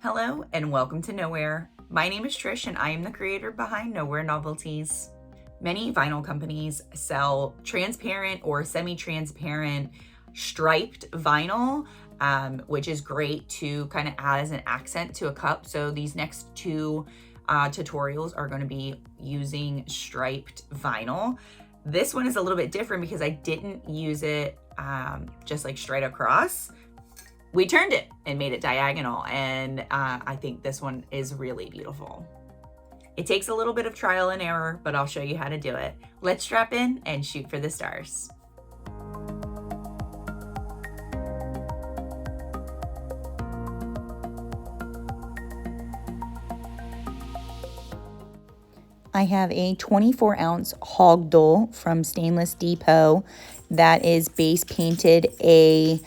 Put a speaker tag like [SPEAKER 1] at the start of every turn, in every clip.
[SPEAKER 1] Hello and welcome to Nowhere. My name is Trish and I am the creator behind Nowhere Novelties. Many vinyl companies sell transparent or semi-transparent striped vinyl, which is great to kind of add as an accent to a cup. So these next two tutorials are going to be using striped vinyl. This one is a little bit different because I didn't use it just like straight across. We turned it and made it diagonal, and I think this one is really beautiful. It takes a little bit of trial and error, but I'll show you how to do it. Let's strap in and shoot for the stars.
[SPEAKER 2] I have a 24-ounce hog dole from Stainless Depot that is base painted a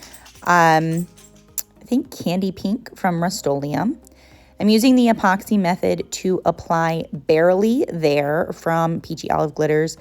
[SPEAKER 2] I think candy pink from Rustoleum. I'm using the epoxy method to apply Barely There from Peachy Olive Glitters.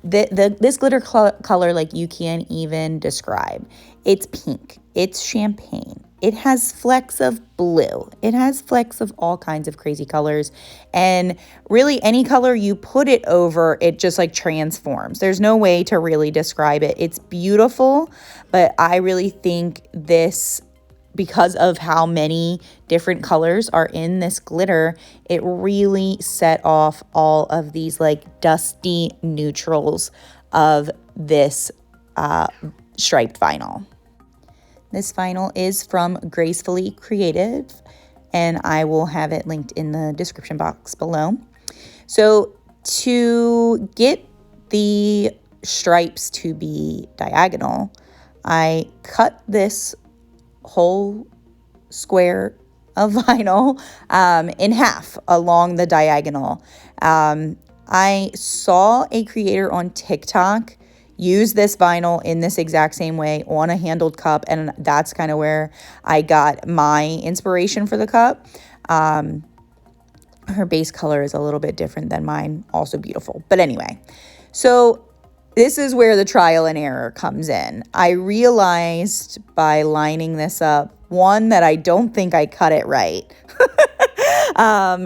[SPEAKER 2] This glitter color, like, you can't even describe. It's pink. It's champagne. It has flecks of blue. It has flecks of all kinds of crazy colors. And really, any color you put it over, it just like transforms. There's no way to really describe it. It's beautiful, but I really think this, because of how many different colors are in this glitter, it really set off all of these like dusty neutrals of this striped vinyl. This vinyl is from Gracefully Creative, and I will have it linked in the description box below. So to get the stripes to be diagonal, I cut this whole square of vinyl in half along the diagonal. I saw a creator on TikTok use this vinyl in this exact same way on a handled cup, and that's kind of where I got my inspiration for the cup. Her base color is a little bit different than mine, also beautiful. But anyway, so this is where the trial and error comes in. I realized by lining this up, one, that I don't think I cut it right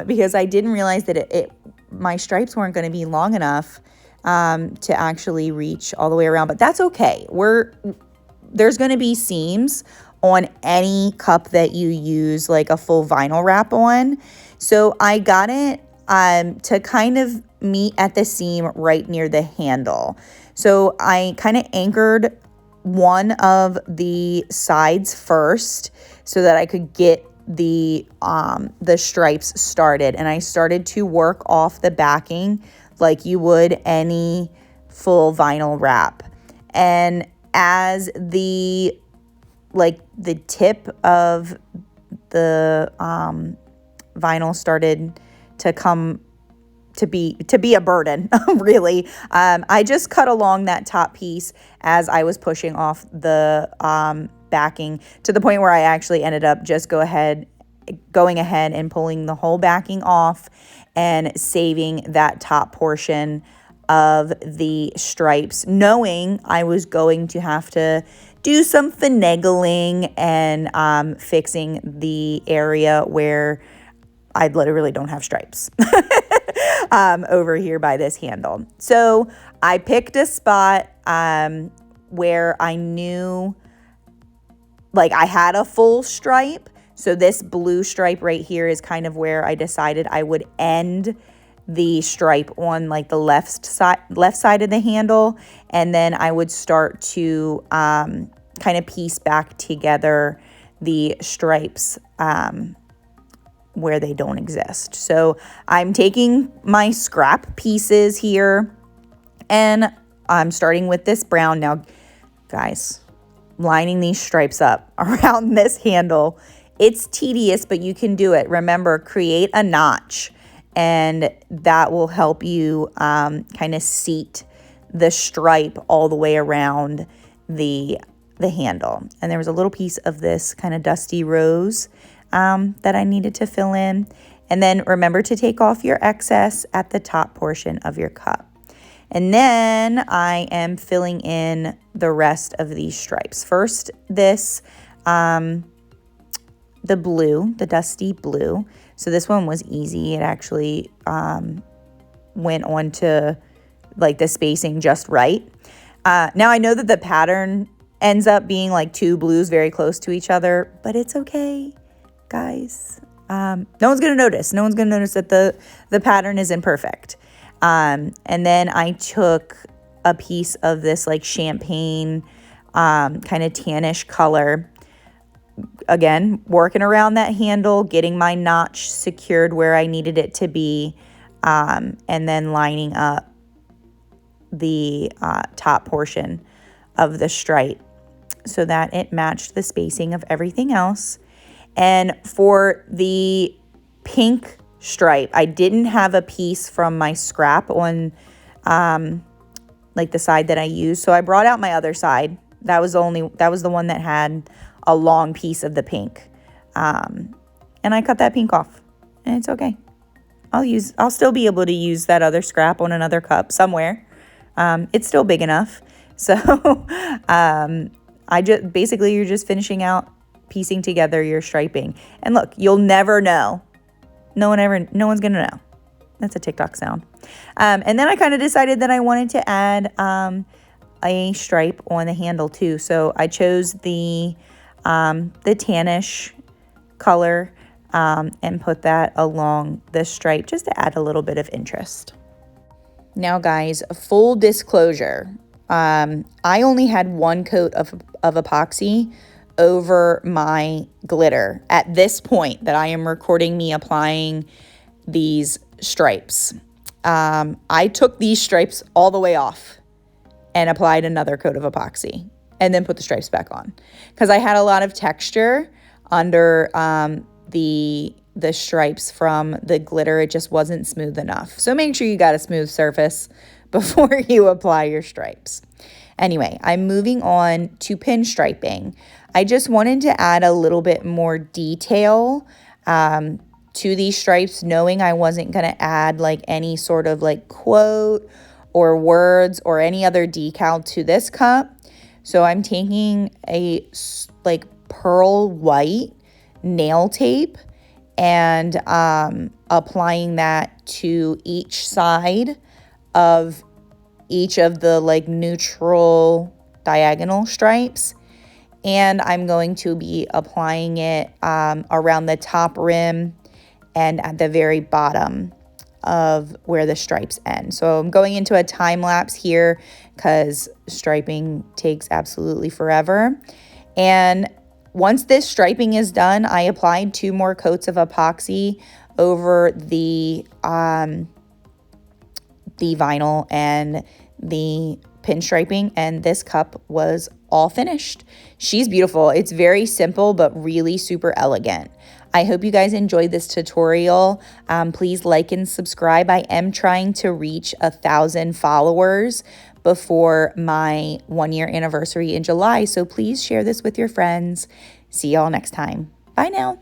[SPEAKER 2] because I didn't realize that my stripes weren't going to be long enough to actually reach all the way around, but that's okay. There's going to be seams on any cup that you use like a full vinyl wrap on. So I got it to kind of meet at the seam right near the handle. So I kind of anchored one of the sides first so that I could get the stripes started, and I started to work off the backing like you would any full vinyl wrap. And as the tip of the vinyl started to come to be a burden, really, I just cut along that top piece as I was pushing off the backing, to the point where I actually ended up just going ahead and pulling the whole backing off and saving that top portion of the stripes, knowing I was going to have to do some finagling and fixing the area where I literally don't have stripes over here by this handle. So I picked a spot where I knew like I had a full stripe. So this blue stripe right here is kind of where I decided I would end the stripe on like the left side of the handle, and then I would start to kind of piece back together the stripes where they don't exist. So I'm taking my scrap pieces here, and I'm starting with this brown. Now, guys, lining these stripes up around this handle, it's tedious, but you can do it. Remember, create a notch, and that will help you kind of seat the stripe all the way around the handle. And there was a little piece of this kind of dusty rose that I needed to fill in. And then remember to take off your excess at the top portion of your cup. And then I am filling in the rest of these stripes. First, this the blue, the dusty blue. So this one was easy. It actually went on to like the spacing just right. Now I know that the pattern ends up being like two blues very close to each other, but it's okay, guys. No one's gonna notice. No one's gonna notice that the pattern isn't perfect. And then I took a piece of this like champagne kind of tannish color. Again, working around that handle, getting my notch secured where I needed it to be, and then lining up the top portion of the stripe so that it matched the spacing of everything else. And for the pink stripe, I didn't have a piece from my scrap on like the side that I used, so I brought out my other side. That was the one that had a long piece of the pink, and I cut that pink off, and it's okay. I'll still be able to use that other scrap on another cup somewhere. It's still big enough. So you're just finishing out piecing together your striping. And look, you'll never know. No one's gonna know. That's a TikTok sound. And then I kind of decided that I wanted to add a stripe on the handle too. So I chose the tannish color and put that along the stripe just to add a little bit of interest. Now guys, full disclosure, I only had one coat of epoxy over my glitter at this point that I am recording me applying these stripes. I took these stripes all the way off and applied another coat of epoxy and then put the stripes back on because I had a lot of texture under the stripes from the glitter. It just wasn't smooth enough. So make sure you got a smooth surface before you apply your stripes. Anyway, I'm moving on to pinstriping. I just wanted to add a little bit more detail to these stripes, knowing I wasn't going to add like any sort of like quote or words or any other decal to this cup. So I'm taking a like pearl white nail tape and applying that to each side of each of the like neutral diagonal stripes. And I'm going to be applying it around the top rim and at the very bottom of where the stripes end. So I'm going into a time lapse here because striping takes absolutely forever. And once this striping is done, I applied 2 more coats of epoxy over the vinyl and the pinstriping, and this cup was all finished. She's beautiful. It's very simple, but really super elegant. I hope you guys enjoyed this tutorial. Please like and subscribe. I am trying to reach 1,000 followers before my 1-year anniversary in July. So please share this with your friends. See y'all next time. Bye now.